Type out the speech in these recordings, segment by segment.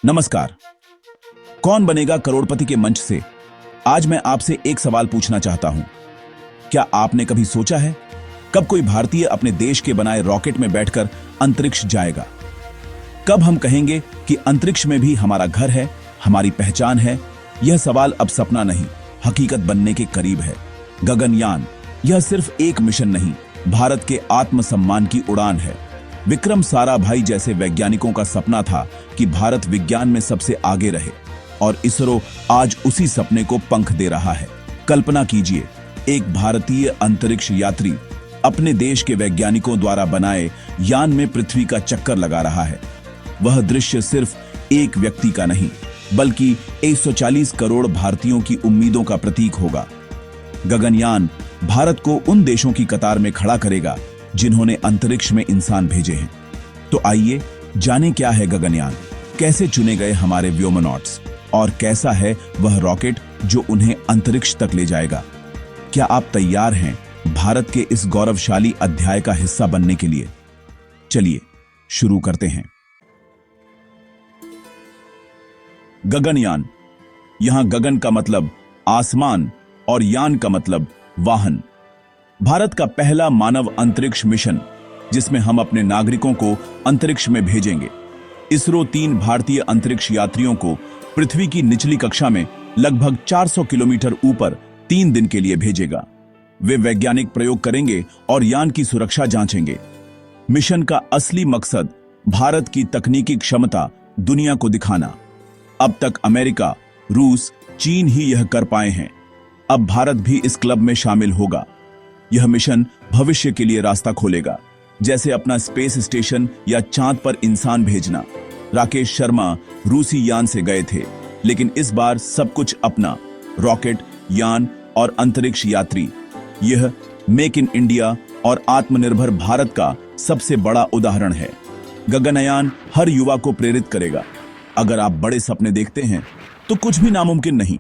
नमस्कार। कौन बनेगा करोड़पति के मंच से आज मैं आपसे एक सवाल पूछना चाहता हूं। क्या आपने कभी सोचा है कब कोई भारतीय अपने देश के बनाए रॉकेट में बैठकर अंतरिक्ष जाएगा? कब हम कहेंगे कि अंतरिक्ष में भी हमारा घर है, हमारी पहचान है? यह सवाल अब सपना नहीं, हकीकत बनने के करीब है। गगनयान यह सिर्फ एक मिशन नहीं, भारत के आत्मसम्मान की उड़ान है। विक्रम साराभाई जैसे वैज्ञानिकों का सपना था कि भारत विज्ञान में सबसे आगे रहे, और इसरो आज उसी सपने को पंख दे रहा है। कल्पना कीजिए, एक भारतीय अंतरिक्ष यात्री अपने देश के वैज्ञानिकों द्वारा बनाए यान में पृथ्वी का चक्कर लगा रहा है। वह दृश्य सिर्फ एक व्यक्ति का नहीं, बल्कि 140 करोड़ भारतीयों की उम्मीदों का प्रतीक होगा। गगनयान भारत को उन देशों की कतार में खड़ा करेगा जिन्होंने अंतरिक्ष में इंसान भेजे हैं। तो आइए जानें क्या है गगनयान, कैसे चुने गए हमारे व्योमनॉट्स, और कैसा है वह रॉकेट जो उन्हें अंतरिक्ष तक ले जाएगा। क्या आप तैयार हैं भारत के इस गौरवशाली अध्याय का हिस्सा बनने के लिए? चलिए शुरू करते हैं। गगनयान, यहां गगन का मतलब आसमान और यान का मतलब वाहन। भारत का पहला मानव अंतरिक्ष मिशन जिसमें हम अपने नागरिकों को अंतरिक्ष में भेजेंगे। इसरो 3 भारतीय अंतरिक्ष यात्रियों को पृथ्वी की निचली कक्षा में लगभग 400 किलोमीटर ऊपर 3 दिन के लिए भेजेगा। वे वैज्ञानिक प्रयोग करेंगे और यान की सुरक्षा जांचेंगे। मिशन का असली मकसद भारत की तकनीकी क्षमता दुनिया को दिखाना। अब तक अमेरिका, रूस, चीन ही यह कर पाए हैं। अब भारत भी इस क्लब में शामिल होगा। यह मिशन भविष्य के लिए रास्ता खोलेगा, जैसे अपना स्पेस स्टेशन या चांद पर इंसान भेजना। राकेश शर्मा रूसी यान से गए थे, लेकिन इस बार सब कुछ अपना, रॉकेट, यान और अंतरिक्ष यात्री। यह मेक इन इंडिया और आत्मनिर्भर भारत का सबसे बड़ा उदाहरण है। गगनयान हर युवा को प्रेरित करेगा। अगर आप बड़े सपने देखते हैं तो कुछ भी नामुमकिन नहीं।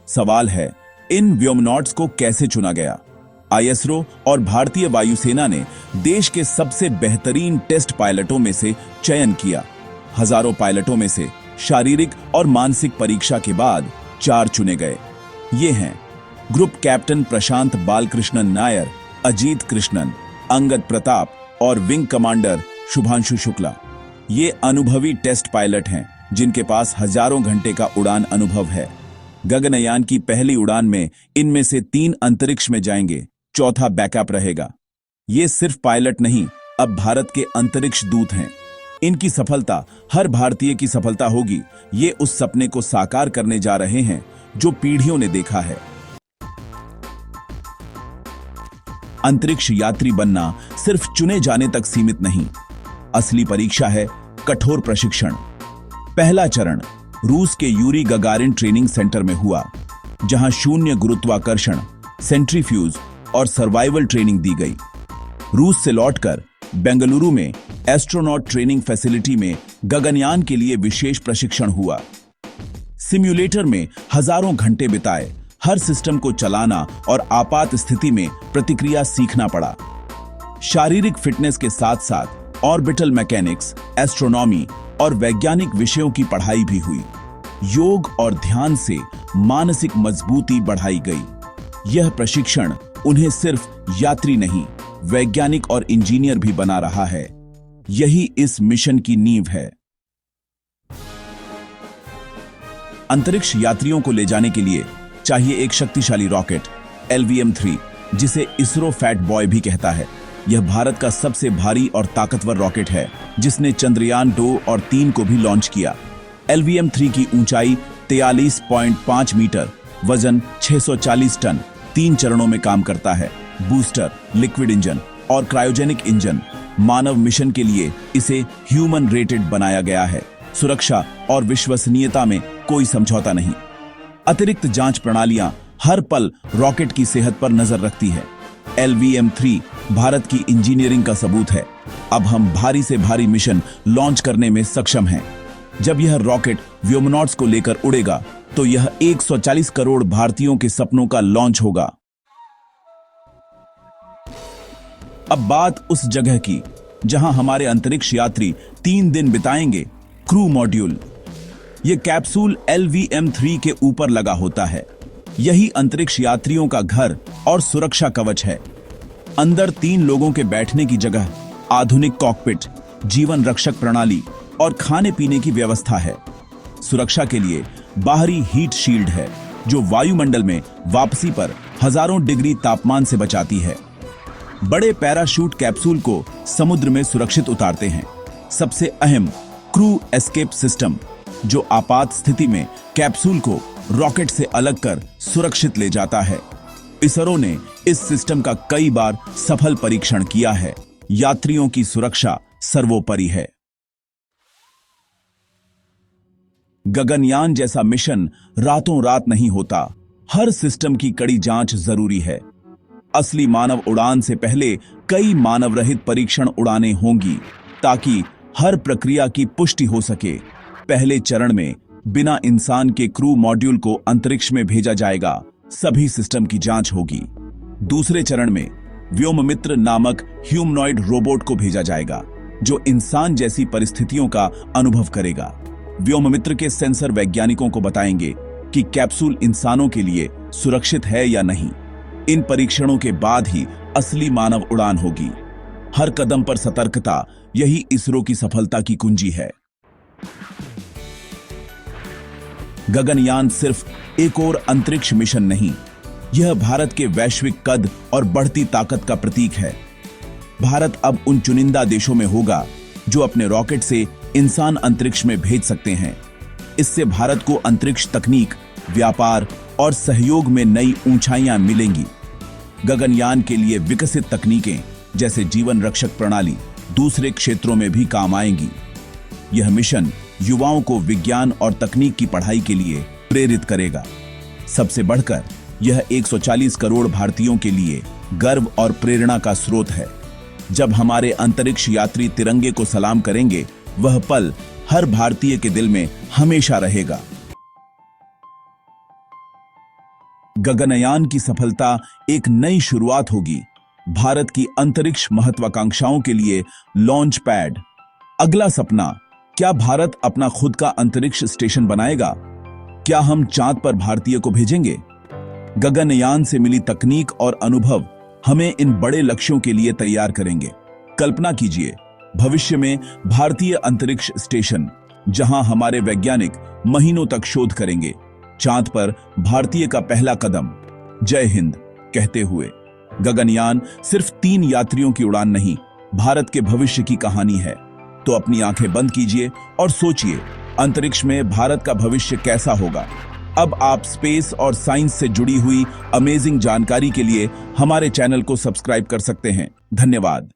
सवाल है, इन व्योमनॉट्स को कैसे चुना गया? आईएसआरओ और भारतीय वायुसेना ने देश के सबसे बेहतरीन टेस्ट पायलटों में से चयन किया। हजारों पायलटों में से शारीरिक और मानसिक परीक्षा के बाद 4 चुने गए। ये हैं ग्रुप कैप्टन प्रशांत बालकृष्णन नायर, अजीत कृष्णन, अंगद प्रताप और विंग कमांडर शुभांशु शुक्ला। ये अनुभवी टेस्ट पायलट हैं जिनके पास हजारों घंटे का उड़ान अनुभव है। गगनयान की पहली उड़ान में इनमें से 3 अंतरिक्ष में जाएंगे, चौथा बैकअप रहेगा। ये सिर्फ पायलट नहीं, अब भारत के अंतरिक्ष दूत हैं। इनकी सफलता हर भारतीय की सफलता होगी। ये उस सपने को साकार करने जा रहे हैं जो पीढ़ियों ने देखा है। अंतरिक्ष यात्री बनना सिर्फ चुने जाने तक सीमित नहीं, असली परीक्षा है कठोर प्रशिक्षण। पहला चरण रूस के यूरी गगारिन ट्रेनिंग सेंटर में हुआ, जहां शून्य गुरुत्वाकर्षण, सेंट्रीफ्यूज और सर्वाइवल ट्रेनिंग दी गई। रूस से लौटकर बेंगलुरु में एस्ट्रोनॉट ट्रेनिंग फैसिलिटी में गगनयान के लिए विशेष प्रशिक्षण हुआ। सिम्युलेटर में हजारों घंटे बिताए, हर सिस्टम को चलाना और आपात स्थिति में प्रतिक्रिया सीखना पड़ा। शारीरिक फिटनेस के साथ साथ ऑर्बिटल मैकेनिक्स, एस्ट्रोनॉमी और वैज्ञानिक विषयों की पढ़ाई भी हुई। योग और ध्यान से मानसिक मजबूती बढ़ाई गई। यह प्रशिक्षण उन्हें सिर्फ यात्री नहीं, वैज्ञानिक और इंजीनियर भी बना रहा है। यही इस मिशन की नींव है। अंतरिक्ष यात्रियों को ले जाने के लिए चाहिए एक शक्तिशाली रॉकेट, LVM-3, जिसे इसरो फैट बॉय भी कहता है। यह भारत का सबसे भारी और ताकतवर रॉकेट है, जिसने चंद्रयान 2 और 3 को भी लॉन्च किया। LVM-3 की ऊंचाई 43.5 मीटर, वजन 640 टन, 3 चरणों में काम करता है। बूस्टर, लिक्विड इंजन और क्रायोजेनिक इंजन। मानव मिशन के लिए इसे ह्यूमन रेटेड बनाया गया है। सुरक्षा और विश्वसनीयता में कोई समझौता नहीं। अतिरिक्त जांच प्रणालियां हर पल रॉकेट की सेहत पर नजर रखती है। LVM-3 भारत की इंजीनियरिंग का सबूत है। अब हम भारी से भारी मिशन लॉन्च करने में सक्षम हैं। जब यह रॉकेट व्योमनॉट्स को लेकर उड़ेगा तो यह 140 करोड़ भारतीयों के सपनों का लॉन्च होगा। अब बात उस जगह की जहां हमारे अंतरिक्ष यात्री 3 दिन बिताएंगे। Crew module. यह कैप्सूल LVM-3 के ऊपर लगा होता है। यही अंतरिक्ष यात्रियों का घर और सुरक्षा कवच है। अंदर 3 लोगों के बैठने की जगह, आधुनिक कॉकपिट, जीवन रक्षक प्रणाली और खाने पीने की व्यवस्था है। सुरक्षा के लिए बाहरी हीट शील्ड है जो वायुमंडल में वापसी पर हजारों डिग्री तापमान से बचाती है। बड़े पैराशूट कैप्सूल को समुद्र में सुरक्षित उतारते हैं। सबसे अहम क्रू एस्केप सिस्टम, जो आपात स्थिति में कैप्सूल को रॉकेट से अलग कर सुरक्षित ले जाता है। इसरो ने इस सिस्टम का कई बार सफल परीक्षण किया है। यात्रियों की सुरक्षा सर्वोपरि है। गगनयान जैसा मिशन रातों रात नहीं होता। हर सिस्टम की कड़ी जांच जरूरी है। असली मानव उड़ान से पहले कई मानव रहित परीक्षण उड़ानें होंगी ताकि हर प्रक्रिया की पुष्टि हो सके। पहले चरण में बिना इंसान के क्रू मॉड्यूल को अंतरिक्ष में भेजा जाएगा। सभी सिस्टम की जांच होगी। दूसरे चरण में व्योममित्र नामक ह्यूमनॉइड रोबोट को भेजा जाएगा जो इंसान जैसी परिस्थितियों का अनुभव करेगा। व्योममित्र के सेंसर वैज्ञानिकों को बताएंगे कि कैप्सूल इंसानों के लिए सुरक्षित है या नहीं। इन परीक्षणों के बाद ही असली मानव उड़ान होगी। हर कदम पर सतर्कता, यही इसरो की सफलता की कुंजी है। गगनयान सिर्फ एक और अंतरिक्ष मिशन नहीं, यह भारत के वैश्विक कद और बढ़ती ताकत का प्रतीक है। भारत अब उन चुनिंदा देशों में होगा जो अपने रॉकेट से इंसान अंतरिक्ष में भेज सकते हैं। इससे भारत को अंतरिक्ष तकनीक, व्यापार और सहयोग में नई ऊंचाइयां मिलेंगी। गगनयान के लिए विकसित तकनीकें जैसे जीवन रक्षक प्रणाली दूसरे क्षेत्रों में भी काम आएंगी। यह मिशन युवाओं को विज्ञान और तकनीक की पढ़ाई के लिए प्रेरित करेगा। सबसे बढ़कर यह 140 करोड़ भारतीयों के लिए गर्व और प्रेरणा का स्रोत है। जब हमारे अंतरिक्ष यात्री तिरंगे को सलाम करेंगे, वह पल हर भारतीय के दिल में हमेशा रहेगा। गगनयान की सफलता एक नई शुरुआत होगी। भारत की अंतरिक्ष महत्वाकांक्षाओं के लिए लॉन्च पैड। अगला सपना, क्या भारत अपना खुद का अंतरिक्ष स्टेशन बनाएगा? क्या हम चांद पर भारतीय को भेजेंगे? गगनयान से मिली तकनीक और अनुभव हमें इन बड़े लक्ष्यों के लिए तैयार करेंगे। कल्पना कीजिए, भविष्य में भारतीय अंतरिक्ष स्टेशन, जहां हमारे वैज्ञानिक महीनों तक शोध करेंगे। चांद पर भारतीय का पहला कदम। जय हिंद कहते हुए गगनयान सिर्फ 3 यात्रियों की उड़ान नहीं, भारत के भविष्य की कहानी है। तो अपनी आंखें बंद कीजिए और सोचिए, अंतरिक्ष में भारत का भविष्य कैसा होगा। अब आप स्पेस और साइंस से जुड़ी हुई अमेजिंग जानकारी के लिए हमारे चैनल को सब्सक्राइब कर सकते हैं। धन्यवाद।